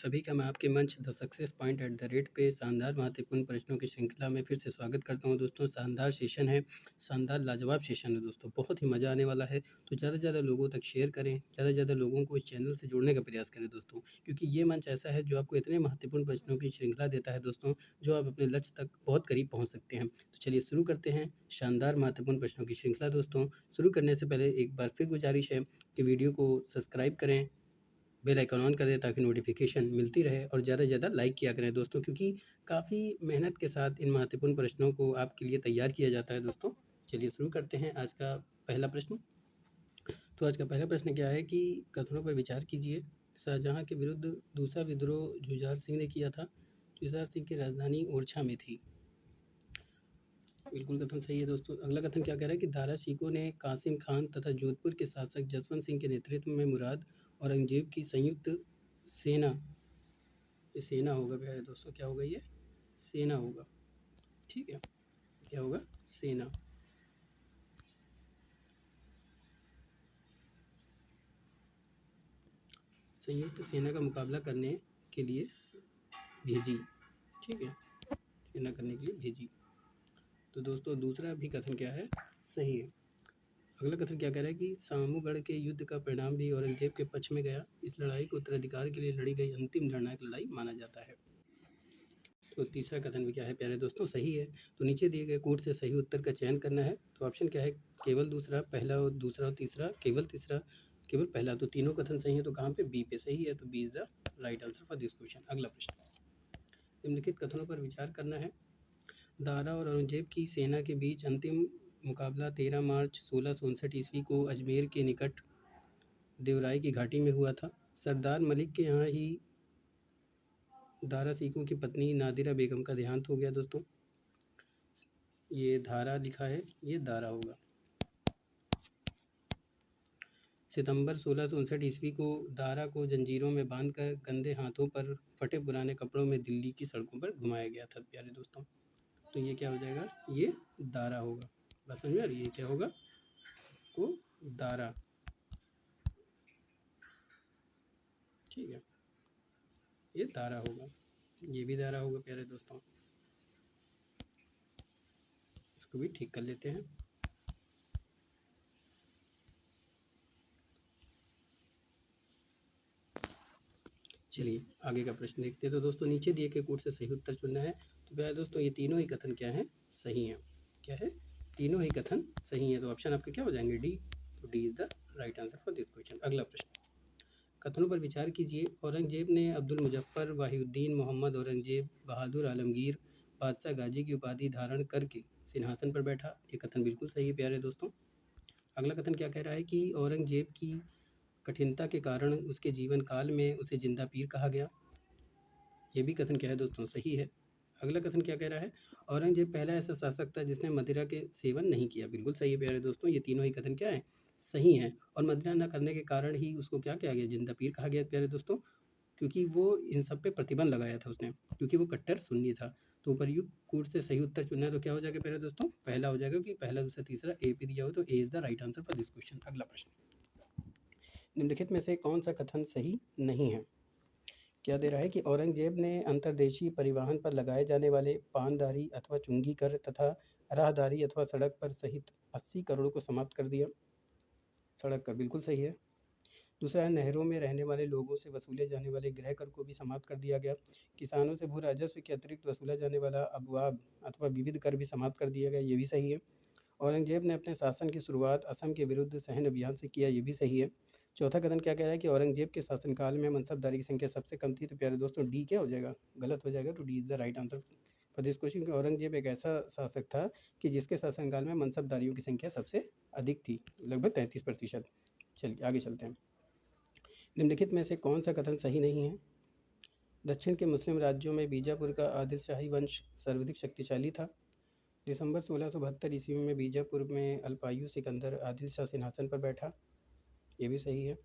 सभी का मैं आपके मंच the success point at the rate पे शानदार महत्वपूर्ण प्रश्नों की श्रृंखला में फिर से स्वागत करता हूं दोस्तों। शानदार सेशन है, शानदार लाजवाब सेशन है दोस्तों, बहुत ही मज़ा आने वाला है। तो ज़्यादा से ज़्यादा लोगों तक शेयर करें, ज़्यादा से ज़्यादा लोगों को इस चैनल से जोड़ने का प्रयास करें दोस्तों, क्योंकि ये मंच ऐसा है जो आपको इतने महत्वपूर्ण प्रश्नों की श्रृंखला देता है दोस्तों, जो आप अपने लक्ष्य तक बहुत करीब पहुँच सकते हैं। तो चलिए शुरू करते हैं शानदार महत्वपूर्ण प्रश्नों की श्रृंखला दोस्तों। शुरू करने से पहले एक बार फिर गुजारिश है कि वीडियो को सब्सक्राइब करें, बेल आइकन ऑन कर दें ताकि नोटिफिकेशन मिलती रहे, और ज़्यादा से ज़्यादा लाइक किया करें दोस्तों, क्योंकि काफ़ी मेहनत के साथ इन महत्वपूर्ण प्रश्नों को आपके लिए तैयार किया जाता है दोस्तों। चलिए शुरू करते हैं आज का पहला प्रश्न। तो आज का पहला प्रश्न क्या है कि कथनों पर विचार कीजिए। शाहजहाँ के विरुद्ध दूसरा विद्रोह जुझार सिंह ने किया था। जुझार सिंह की राजधानी ओरछा में थी। बिल्कुल कथन सही है दोस्तों। अगला कथन क्या कह रहा है कि दारा शिकोह ने कासिम खान तथा जोधपुर के शासक जसवंत सिंह के नेतृत्व में मुराद औरंगजेब की संयुक्त सेना, ये सेना होगा प्यारे दोस्तों, क्या होगा ये? सेना होगा, ठीक है, क्या होगा? सेना। संयुक्त सेना का मुकाबला करने के लिए भेजी, ठीक है, सेना करने के लिए भेजी। तो दोस्तों दूसरा भी कथन क्या है? सही है। अगला कथन क्या कह रहा है कि सामूगढ़ के युद्ध का परिणाम भी औरंगजेब के पक्ष में गया। इस लड़ाई को उत्तराधिकार के लिए लड़ी गई अंतिम निर्णायक लड़ाई माना जाता है। तो तीसरा कथन भी क्या है प्यारे दोस्तों? सही है। तो नीचे दिए गए कोड से सही उत्तर का चयन करना है। तो ऑप्शन क्या है? केवल दूसरा, पहला और दूसरा और तीसरा, केवल तीसरा, केवल पहला। तो तीनों कथन सही है, तो कहाँ पे? बी पे सही है। तो B is the right answer for this question. अगला प्रश्न, निम्नलिखित कथनों पर विचार करना है। दारा और औरंगजेब की सेना के बीच अंतिम मुकाबला 13 मार्च 1659 ईस्वी को अजमेर के निकट देवराय की घाटी में हुआ था। सरदार मलिक के यहाँ ही दारा सिकोह की पत्नी नादिरा बेगम का देहांत हो गया दोस्तों। ये धारा लिखा है, ये दारा होगा। सितंबर 1659 ईस्वी को दारा को जंजीरों में बांधकर गंदे हाथों पर फटे पुराने कपड़ों में दिल्ली की सड़कों पर घुमाया गया था प्यारे दोस्तों। तो ये क्या हो जाएगा? ये दारा होगा। बस समझ में आ रही है? ये क्या होगा? को दारा, ठीक है, ये दारा होगा। ये भी दारा होगा प्यारे दोस्तों। इसको भी ठीक कर लेते हैं। चलिए आगे का प्रश्न देखते हैं। तो दोस्तों नीचे दिए गए कोड से सही उत्तर चुनना है। तो प्यारे दोस्तों ये तीनों ही कथन क्या है? सही है। क्या है? तीनों ही कथन सही है। तो ऑप्शन आपके क्या हो जाएंगे? डी। तो D is the right answer for this question. अगला प्रश्न, कथनों पर विचार कीजिए। औरंगजेब ने अब्दुल मुजफ्फर वाहिउद्दीन मोहम्मद औरंगजेब बहादुर आलमगीर बादशाह गाजी की उपाधि धारण करके सिंहासन पर बैठा। ये कथन बिल्कुल सही है प्यारे दोस्तों। अगला कथन क्या कह रहा है कि औरंगजेब की कठिनता के कारण उसके जीवन काल में उसे जिंदा पीर कहा गया। ये भी कथन क्या है दोस्तों? सही है। अगला कथन क्या कह रहा है? औरंगजेब पहला ऐसा शासक था जिसने मदिरा के सेवन नहीं किया। बिल्कुल सही है प्यारे दोस्तों। ये तीनों ही कथन क्या है? सही हैं। और मदिरा न करने के कारण ही उसको क्या किया गया? जिंदा पीर कहा गया प्यारे दोस्तों, क्योंकि वो इन सब पे प्रतिबंध लगाया था उसने, क्योंकि वो कट्टर सुन्नी था। तो उपर्युक्त कोड से सही उत्तर चुनना है। तो क्या हो जाएगा प्यारे दोस्तों? पहला हो जाएगा, कि पहला दूसरा तीसरा ए पे दिया हो, तो A is the right answer for this question. अगला प्रश्न, निम्नलिखित में से कौन सा कथन सही नहीं है? क्या दे रहा है कि औरंगजेब ने अंतर्देशीय परिवहन पर लगाए जाने वाले पानदारी अथवा चुंगी कर तथा राहदारी अथवा सड़क पर सहित 80 करोड़ को समाप्त कर दिया। सड़क कर बिल्कुल सही है। दूसरा है, नहरों में रहने वाले लोगों से वसूले जाने वाले गृह कर को भी समाप्त कर दिया गया। किसानों से भू राजस्व के अतिरिक्त वसूला जाने वाला अबवाब अथवा विविध कर भी समाप्त कर दिया गया। ये भी सही है। औरंगजेब ने अपने शासन की शुरुआत असम के विरुद्ध सहन अभियान से किया। ये भी सही है। चौथा कथन क्या कह रहा है कि औरंगजेब के शासनकाल में मनसबदारी की संख्या सबसे कम थी। तो प्यारे दोस्तों डी क्या हो जाएगा? गलत हो जाएगा। तो D is the right answer for this question. कि औरंगजेब एक ऐसा शासक था कि जिसके शासनकाल में मनसबदारियों की संख्या सबसे अधिक थी, लगभग 33%। चलिए आगे चलते हैं। निम्नलिखित में से कौन सा कथन सही नहीं है? दक्षिण के मुस्लिम राज्यों में बीजापुर का आदिल शाही वंश सर्वाधिक शक्तिशाली था। दिसंबर 1672 ईस्वी में बीजापुर में अल्पायु सिकंदर आदिल शाह सिंहासन पर बैठा। ये भी सही है।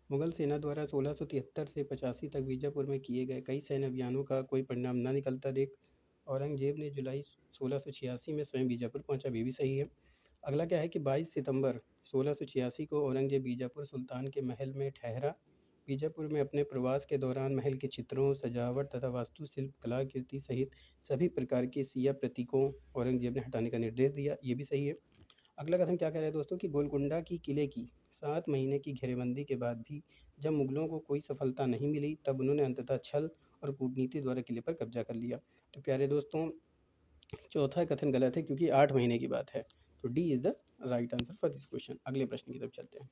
मुगल सेना द्वारा 1673 से 85 तक बीजापुर में किए गए कई सैन्य अभियानों का कोई परिणाम न निकलता देख औरंगजेब ने जुलाई 1686 में स्वयं बीजापुर पहुंचा। भी सही है। अगला क्या है कि 22 सितंबर 1686 को औरंगजेब बीजापुर सुल्तान के महल में ठहरा। बीजापुर में अपने प्रवास के दौरान महल के चित्रों, सजावट तथा वास्तुशिल्प कलाकृति सहित सभी प्रकार के सिया प्रतीकों औरंगजेब ने हटाने का निर्देश दिया। ये भी सही है। अगला कथन क्या कह रहा है दोस्तों कि गोलकुंडा की किले की 7 महीने की घेरेबंदी के बाद भी जब मुगलों को कोई सफलता नहीं मिली, तब उन्होंने अंततः छल और कूटनीति द्वारा किले पर कब्जा कर लिया। तो प्यारे दोस्तों, चौथा कथन गलत है क्योंकि 8 महीने की बात है। तो D is the right answer for this question. अगले प्रश्न की तरफ चलते हैं।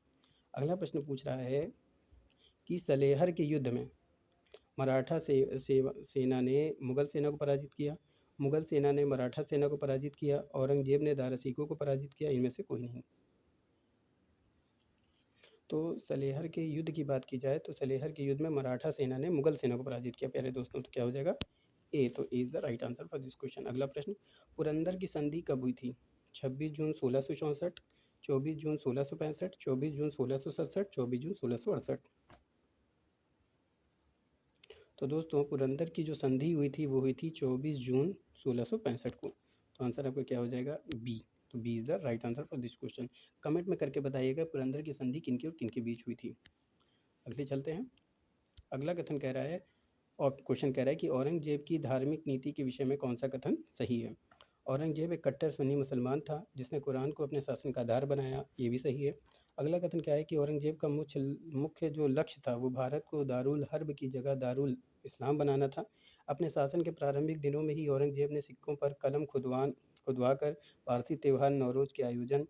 अगला प्रश्न पूछ रहा है कि सलेहर के युद्ध में मराठा सेना ने मुगल सेना को पराजित किया, मुगल सेना ने मराठा सेना को पराजित किया, औरंगजेब ने दारा सिकों को पराजित किया, इनमें से कोई नहीं। तो सलेहर के युद्ध की बात की जाए तो सलेहर के युद्ध में मराठा सेना ने मुगल सेना को पराजित किया प्यारे दोस्तों। तो क्या हो जाएगा? ए। तो A is the right answer for this question. अगला प्रश्न, पुरंदर की संधि कब हुई थी? 26 जून 1664, 24 जून 1665, 24 जून 1667, 24 जून 1668। तो दोस्तों पुरंदर की जो संधि हुई थी वो हुई थी 24 जून 1665 को। तो आंसर आपका क्या हो जाएगा? बी। तो B is the right answer for this question. Comment में करके बताइएगा पुरंदर की संधि किनके और किनके बीच हुई थी। अगले चलते हैं। अगला कथन कह रहा है और क्वेश्चन कह रहा है कि औरंगजेब की धार्मिक नीति के विषय में कौन सा कथन सही है? औरंगजेब एक कट्टर सुन्नी मुसलमान था जिसने कुरान को अपने शासन का आधार बनाया, ये भी सही है। अगला कथन क्या है कि औरंगजेब का मुख्य जो लक्ष्य था वो भारत को दारुल हर्ब की जगह दारुल इस्लाम बनाना था। अपने शासन के प्रारंभिक दिनों में ही औरंगजेब ने सिक्कों पर कलम खुदवा कर पारसी त्यौहार नवरोज़ के आयोजन,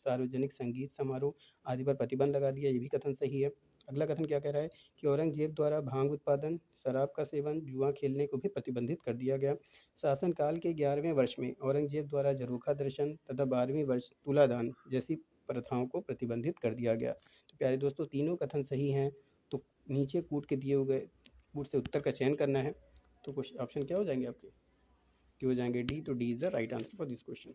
सार्वजनिक संगीत समारोह आदि पर प्रतिबंध लगा दिया, ये भी कथन सही है। अगला कथन क्या कह रहा है कि औरंगजेब द्वारा भांग उत्पादन, शराब का सेवन, जुआ खेलने को भी प्रतिबंधित कर दिया गया। शासनकाल के 11वें वर्ष में औरंगजेब द्वारा झरोखा दर्शन तथा 12वीं वर्ष तुलादान जैसी प्रथाओं को प्रतिबंधित कर दिया गया। तो प्यारे दोस्तों तीनों कथन सही हैं। तो नीचे कूट के दिए हुए कूट से उत्तर का चयन करना है। तो कुछ ऑप्शन क्या हो जाएंगे आपके? हो जाएंगे डी। तो D is the right answer for this question.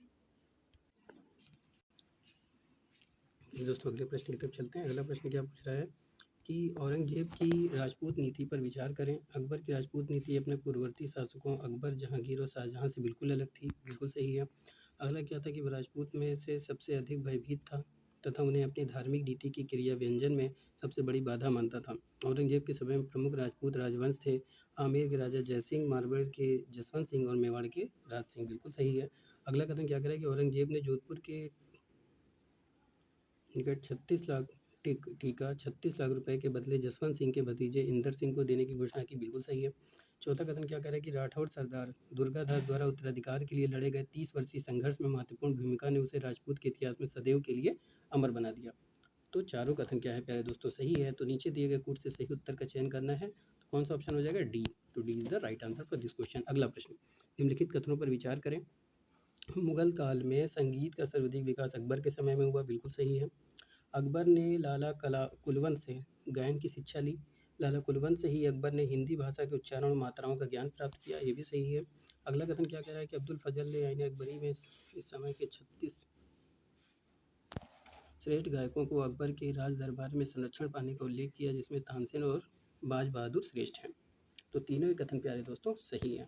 दोस्तों अगले प्रश्न की तरफ चलते हैं। अगला प्रश्न क्या पूछ रहा है कि औरंगजेब की राजपूत नीति पर विचार करें। अकबर की राजपूत नीति अपने पूर्ववर्ती शासकों अकबर, जहांगीर और शाहजहां से बिल्कुल अलग थी, बिल्कुल सही है। अगला क्या था कि वह राजपूत में से सबसे अधिक भयभीत था तथा उन्हें अपनी धार्मिक नीति की क्रिया व्यंजन में सबसे बड़ी बाधा मानता था। औरंगजेब के समय में प्रमुख राजपूत राजवंश थे आमेर के राजा जयसिंह, मारवाड़ के जसवंत सिंह और मेवाड़ के राज सिंह, बिल्कुल सही है। अगला कथन क्या करें कि औरंगजेब ने जोधपुर के निकट 36 लाख टीका 36 लाख रुपए के बदले जसवंत सिंह के भतीजे इंदर सिंह को देने की घोषणा की, बिल्कुल सही है। चौथा कथन क्या कह रहा है कि राठौड़ सरदार दुर्गादास द्वारा उत्तराधिकार के लिए लड़े गए 30 वर्षीय संघर्ष में महत्वपूर्ण भूमिका ने उसे राजपूत के इतिहास में सदैव के लिए अमर बना दिया। तो चारों कथन क्या है प्यारे दोस्तों? सही है। तो नीचे दिए गए कूट से सही उत्तर का चयन करना है। तो कौन सा ऑप्शन हो जाएगा? डी। तो D is the right answer for this question. अगला प्रश्न, निम्नलिखित कथनों पर विचार करें। मुगल काल में संगीत का सर्वाधिक विकास अकबर के समय में हुआ, बिल्कुल सही है। अकबर ने लाला कुलवंत से गायन की शिक्षा ली। लाला कुलवंत से ही अकबर ने हिंदी भाषा के उच्चारण और मात्राओं का ज्ञान प्राप्त किया, ये भी सही है। अगला कथन क्या कह रहा है कि अब्दुल फजल ने आईन अकबरी में इस समय के 36 श्रेष्ठ गायकों को अकबर के राज दरबार में संरक्षण पाने का उल्लेख किया, जिसमें तानसेन और बाज बहादुर श्रेष्ठ हैं। तो तीनों ही कथन प्यारे दोस्तों सही हैं।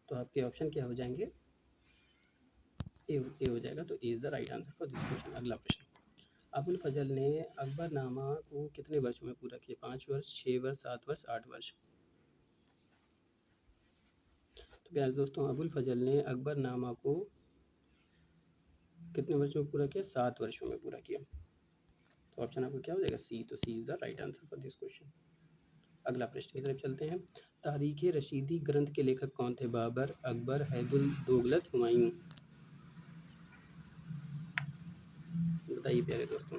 तो आपके ऑप्शन क्या हो जाएंगे? ए हो जाएगा। तो A is the right answer for this question. अगला प्रश्न, अबुल फजल ने अकबरनामा को कितने वर्षों में पूरा किया? 5 वर्ष, 6 वर्ष, 7 वर्ष, 8 वर्ष। तो प्यारे दोस्तों अबुल फजल ने अकबरनामा को कितने वर्षों में पूरा किया? 7 वर्षों में पूरा किया। तो ऑप्शन आपका क्या हो जाएगा? सी। तो C is the right answer for this question. अगला प्रश्न की तरफ चलते हैं। तारीख रशीदी ग्रंथ के लेखक कौन थे? बाबर, अकबर, हैदुल दोगलत, हुमायूं। बताइए प्यारे दोस्तों।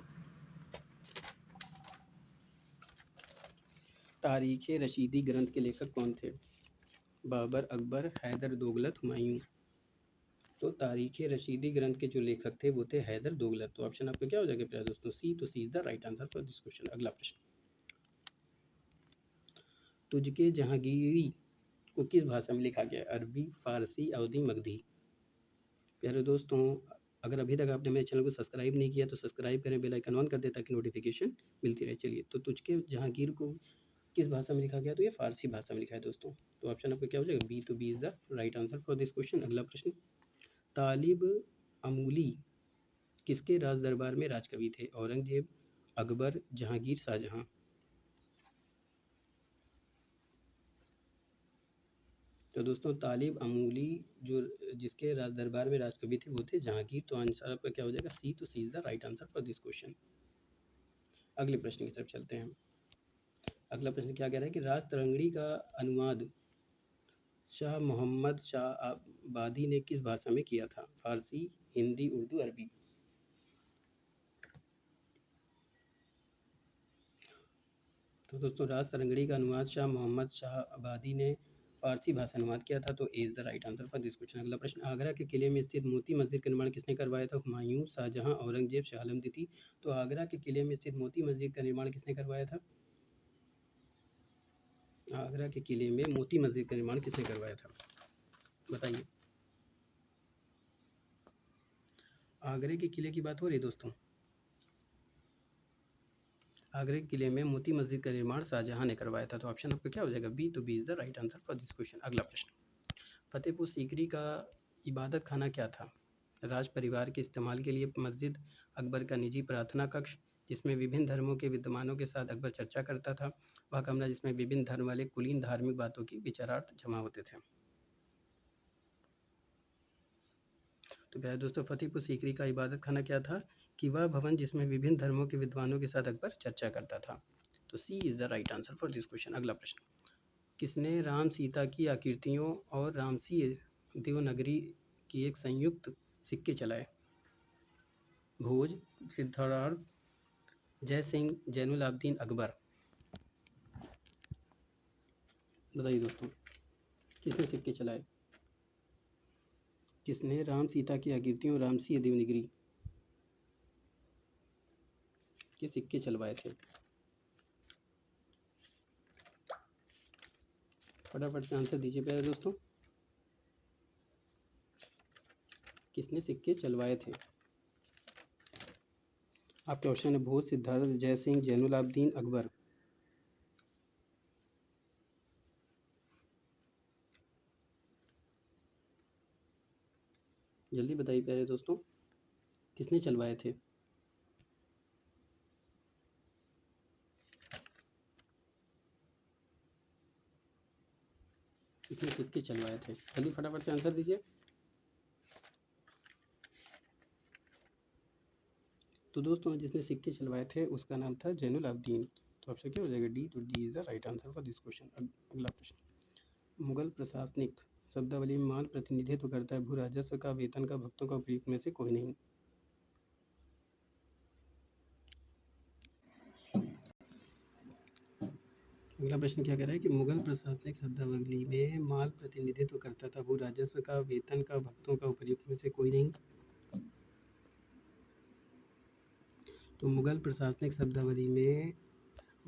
तारीख रशीदी ग्रंथ के लेखक कौन थे? बाबर, अकबर, हैदर दोगलत, हुमायूं। तो तारीख रशीदी ग्रंथ के जो लेखक थे वो थे हैदर दोगलत। तो ऑप्शन आपका क्या हो जाएगा प्यारे दोस्तों? सी। तो C is the right answer for this question. अगला प्रश्न, तुझके जहांगीरी को किस भाषा में लिखा गया? अरबी, फारसी, अवधी, मगधी। प्यारे दोस्तों अगर अभी तक आपने मेरे चैनल को सब्सक्राइब नहीं किया तो सब्सक्राइब करें, बेल आइकन ऑन कर दें ताकि नोटिफिकेशन मिलती रहे। चलिए, तो तुझके जहांगीर को किस भाषा में लिखा गया? तो ये फारसी भाषा में लिखा है दोस्तों। तो ऑप्शन आपका क्या हो जाएगा? बी। तो B is the right answer for this question. अगला प्रश्न, तालिब अमूली किसके राज दरबार में राजकवि थे? औरंगजेब, अकबर, जहांगीर, शाहजहां। तो दोस्तों तालिब अमूली जो जिसके दरबार में राजकवि थे वो थे जहांगीर। तो आंसर आपका क्या हो जाएगा? सी। तो C is the right answer for this question. अगले प्रश्न की तरफ चलते हैं। अगला प्रश्न क्या कह रहा है कि राज तरंगड़ी का अनुवाद शाह मोहम्मद शाह आबादी ने किस भाषा में किया था? फारसी, हिंदी, उर्दू, अरबी। तो दोस्तों राज तरंगड़ी का अनुवाद शाह मोहम्मद शाह आबादी ने फारसी भाषा अनुवाद किया था। तो A is the right answer for this question. अगला प्रश्न, आगरा के किले में स्थित मोती मस्जिद का निर्माण किसने करवाया था? हुमायूं, शाहजहां, औरंगजेब, शाह आलम द्वितीय। तो आगरा के किले में स्थित मोती मस्जिद का निर्माण किसने करवाया था? आगरा के किले में मोती मस्जिद का निर्माण किसने करवाया था? बताइए। आगरे के किले की बात हो रही है दोस्तों। आगरे के किले में मोती मस्जिद का निर्माण शाहजहां ने करवाया था। तो ऑप्शन आपका क्या हो जाएगा? बी। तो B is the right answer for this question. अगला प्रश्न, फतेहपुर सीकरी का इबादत खाना क्या था? राज परिवार के इस्तेमाल के लिए मस्जिद, अकबर का निजी प्रार्थना कक्ष जिसमें विभिन्न धर्मों के विद्वानों के साथ अकबर चर्चा करता था, वह कमरा जिसमें विभिन्न धर्म वाले कुलीन धार्मिक बातों की विचारार्थ जमा होते थे। तो प्यारे दोस्तों फतेहपुर सीकरी का इबादत खाना क्या था? कि वह भवन जिसमें विभिन्न धर्मों के विद्वानों के साथ अकबर चर्चा करता था। तो C is the right answer for this question. अगला प्रश्न, किसने राम सीता की आकृतियों और रामसी देवनागरी की एक संयुक्त सिक्के चलाए? भोज, सिद्धार्थ, जय सिंह, जैनुल आबदीन, अकबर। बताइए दोस्तों किसने सिक्के चलाए? किसने राम सीता की आकृतियों रामसी देवनागरी के सिक्के चलवाए थे? फटाफट से आंसर दीजिए प्यारे दोस्तों। किसने सिक्के चलवाए थे? आपके ऑप्शन है भोज, सिद्धार्थ, जय सिंह, जैनुल आबदीन, अकबर। जल्दी बताइए प्यारे दोस्तों किसने चलवाए थे? किसने सिक्के चलवाए थे? जल्दी फटाफट से आंसर दीजिए। तो दोस्तों जिसने सिक्के चलवाए थे उसका नाम था जैनुल आबदीन। तो आपसे क्या हो जाएगा? डी। तो D is the right answer for this question. अगला प्रश्न, मुगल प्रशासनिक शब्दावली में माल प्रतिनिधित्व करता है भू राजस्व का, वेतन का, भक्तों का, उपयुक्त में से कोई नहीं। अगला प्रश्न क्या कह रहा है कि मुगल प्रशासनिक शब्दावली में माल प्रतिनिधित्व करता था भू राजस्व का, वेतन का, भक्तों का, उपयुक्त में से कोई नहीं। तो मुगल प्रशासनिक शब्दावली में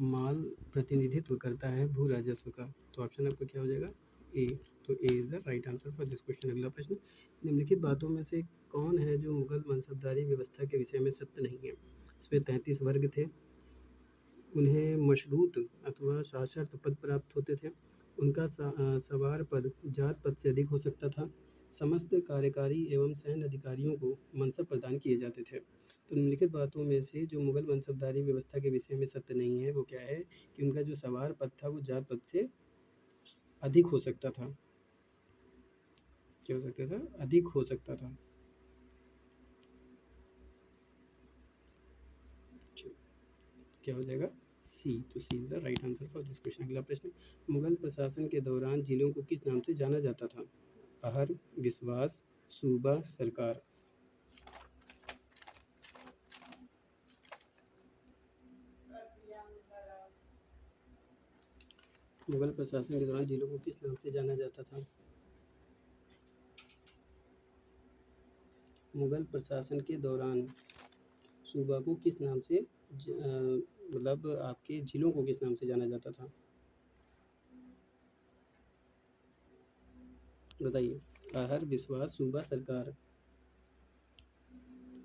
माल प्रतिनिधित्व करता है भू राजस्व का। तो ऑप्शन आपका क्या हो जाएगा? ए। तो A is the right answer for this question. अगला प्रश्न, निम्नलिखित बातों में से कौन है जो मुगल मनसबदारी व्यवस्था के विषय में सत्य नहीं है? इसमें 33 वर्ग थे, उन्हें मशरूत अथवा शासर्त पद प्राप्त होते थे, उनका सवार पद जात पद से अधिक हो सकता था, समस्त कार्यकारी एवं सैन्य अधिकारियों को मनसब प्रदान किए जाते थे। तो निम्नलिखित बातों में से जो मुगल मनसबदारी व्यवस्था के विषय में सत्य नहीं है वो क्या है? कि उनका जो सवार पद था वो जात पद से अधिक हो सकता था। क्या हो सकता था? अधिक हो सकता था। क्या हो जाएगा? सी। तो C is the right answer for this question. अगला प्रश्न, मुगल प्रशासन के दौरान जिलों को किस नाम से जाना जाता था? आहर, विश्वास, सूबा, सरकार। मुगल प्रशासन के दौरान जिलों को किस नाम से जाना जाता था? मुगल प्रशासन के दौरान सूबा को किस नाम से मतलब आपके जिलों को किस नाम से जाना जाता था? बताइए। आहर, विश्वास, सूबा, सरकार।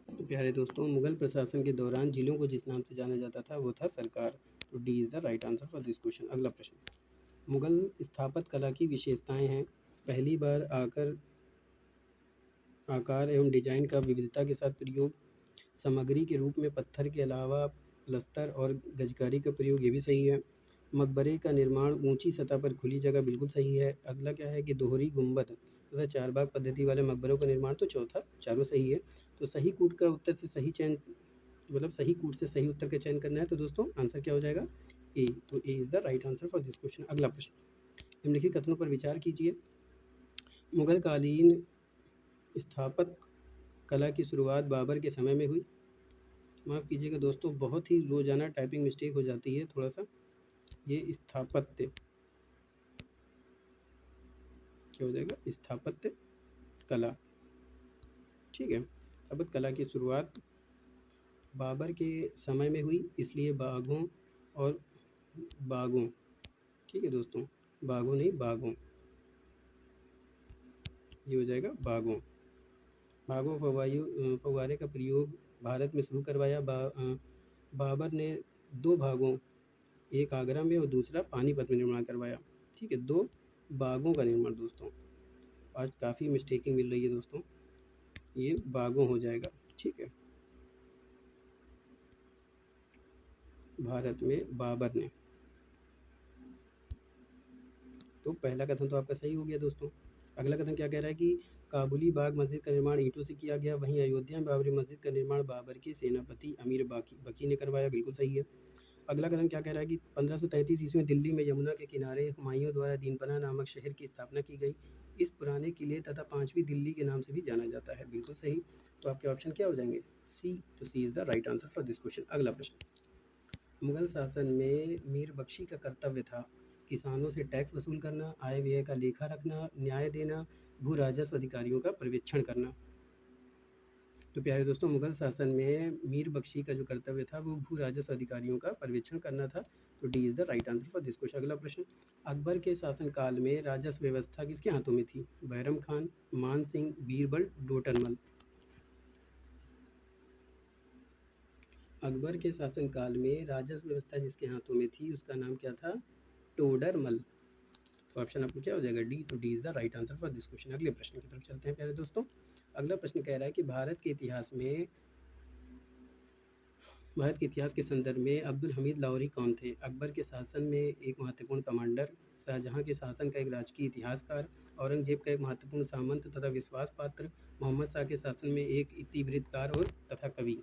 तो प्यारे दोस्तों मुगल प्रशासन के दौरान जिलों को जिस नाम से जाना जाता था वो था सरकार। तो D is the right answer for this question. अगला प्रश्न, मुगल स्थापत्य कला की विशेषताएं हैं। पहली बार आकार एवं डिजाइन का विविधता के साथ प्रयोग, सामग्री के रूप में पत्थर के अलावा प्लस्तर और गजकारी का प्रयोग, ये भी सही है। मकबरे का निर्माण ऊंची सतह पर खुली जगह, बिल्कुल सही है। अगला क्या है कि दोहरी गुंबद तथा चारबाग पद्धति वाले मकबरों का निर्माण, तो चौथा चारों सही है। तो सही कूट का उत्तर से सही चयन, मतलब सही कूट से सही उत्तर का चयन करना है, तो दोस्तों आंसर क्या हो जाएगा? ए। तो A is the right answer for this question. अगला प्रश्न, निम्नलिखित कथनों पर विचार कीजिए। मुगल कालीन स्थापत्य कला की शुरुआत बाबर के समय में हुई। माफ़ कीजिएगा दोस्तों, बहुत ही रोजाना टाइपिंग मिस्टेक हो जाती है थोड़ा सा। ये स्थापत्य क्या हो जाएगा? स्थापत्य कला, ठीक है। स्थापत्य कला की शुरुआत बाबर के समय में हुई, इसलिए बागों और बागों, ठीक है दोस्तों, बागों नहीं बागों, ये हो जाएगा बागों। बागों फव्वारे का प्रयोग भारत में शुरू करवाया। बाबर ने दो भागों, एक आगरा में और दूसरा पानीपत में निर्माण करवाया, ठीक है। दो बागों का निर्माण दोस्तों, आज काफ़ी मिस्टेकिंग मिल रही है दोस्तों, ये बागों हो जाएगा, ठीक है। भारत में बाबर ने, तो पहला कथन तो आपका सही हो गया दोस्तों। अगला कथन क्या कह रहा है कि काबुली बाग मस्जिद का निर्माण ईंटों से किया गया, वहीं अयोध्या में बाबरी मस्जिद का निर्माण बाबर के सेनापति अमीर बकी ने करवाया, बिल्कुल सही है। अगला कथन क्या कह रहा है कि 1533 ईस्वी में दिल्ली में यमुना के किनारे हुमायूं द्वारा दीनपना नामक शहर की स्थापना की गई। इस पुराने किले तथा पांचवी दिल्ली के नाम से भी जाना जाता है, बिल्कुल सही। तो आपके ऑप्शन क्या हो जाएंगे? सी। तो C is the right answer for this question. अगला प्रश्न, मुगल शासन में मीर बख्शी का कर्तव्य था किसानों से टैक्स वसूल करना, आय व्यय का लेखा रखना, न्याय देना, भू राजस्व अधिकारियों का पर्यवेक्षण करना। तो प्यारे दोस्तों, मुगल शासन में मीर बख्शी का जो कर्तव्य था वो भू राजस्व अधिकारियों का पर्यवेक्षण करना था। तो D is the right answer for this question. अगला प्रश्न, अकबर के शासनकाल में राजस्व व्यवस्था किसके हाथों में थी? बैरम खान, मान सिंह, बीरबल, डोटनमल। अकबर के शासनकाल में राजस्व व्यवस्था जिसके हाथों में थी उसका नाम क्या था? टोडरमल। तो ऑप्शन आपको क्या हो जाएगा? डी। तो D is the right answer for this question. अगले प्रश्न की तरफ चलते हैं प्यारे दोस्तों। अगला प्रश्न कह रहा है कि भारत के इतिहास के संदर्भ में अब्दुल हमीद लाहौरी कौन थे? अकबर के शासन में एक महत्वपूर्ण कमांडर, शाहजहां के शासन का एक राजकीय इतिहासकार, औरंगजेब का एक महत्वपूर्ण सामंत तथा विश्वास पात्र, मोहम्मद शाह के शासन में एक इतिवृत्तकार और तथा कवि।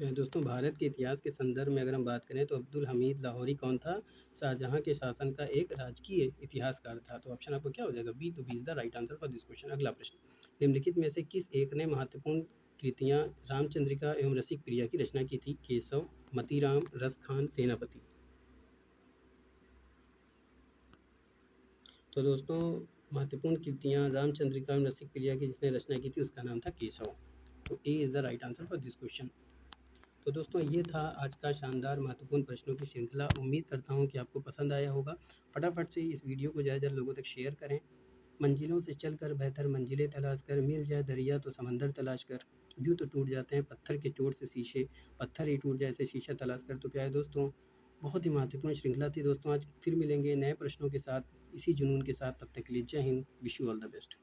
दोस्तों, भारत के इतिहास के संदर्भ में अगर हम बात करें तो अब्दुल हमीद लाहौरी कौन था? शाहजहां के शासन का एक राजकीय इतिहासकार था। तो ऑप्शन आपको क्या हो जाएगा? बी। तो B is the right answer for this question. अगला प्रश्न, निम्नलिखित में से किस एक ने महत्वपूर्ण कृतियां रामचंद्रिका एवं रसिक प्रिया की रचना की थी? केशव, मतीराम, रसखान, सेनापति। तो दोस्तों, महत्वपूर्ण कृतियां रामचंद्रिका एवं रसिक प्रिया की जिसने रचना की थी उसका नाम था केशव। तो A is the right answer for this question. तो दोस्तों, ये था आज का शानदार महत्वपूर्ण प्रश्नों की श्रृंखला। उम्मीद करता हूँ कि आपको पसंद आया होगा। फटाफट से इस वीडियो को ज़्यादा ज़्यादा लोगों तक शेयर करें। मंजिलों से चलकर बेहतर मंजिलें तलाश कर, मिल जाए दरिया तो समंदर तलाश कर, यूँ तो टूट जाते हैं पत्थर के चोट से शीशे, पत्थर ही टूट जाए ऐसे शीशा तलाश कर। तो प्यारे दोस्तों, बहुत ही महत्वपूर्ण श्रृंखला थी दोस्तों। आज फिर मिलेंगे नए प्रश्नों के साथ, इसी जुनून के साथ। तब तक के लिए जय Hind, wish you all the best.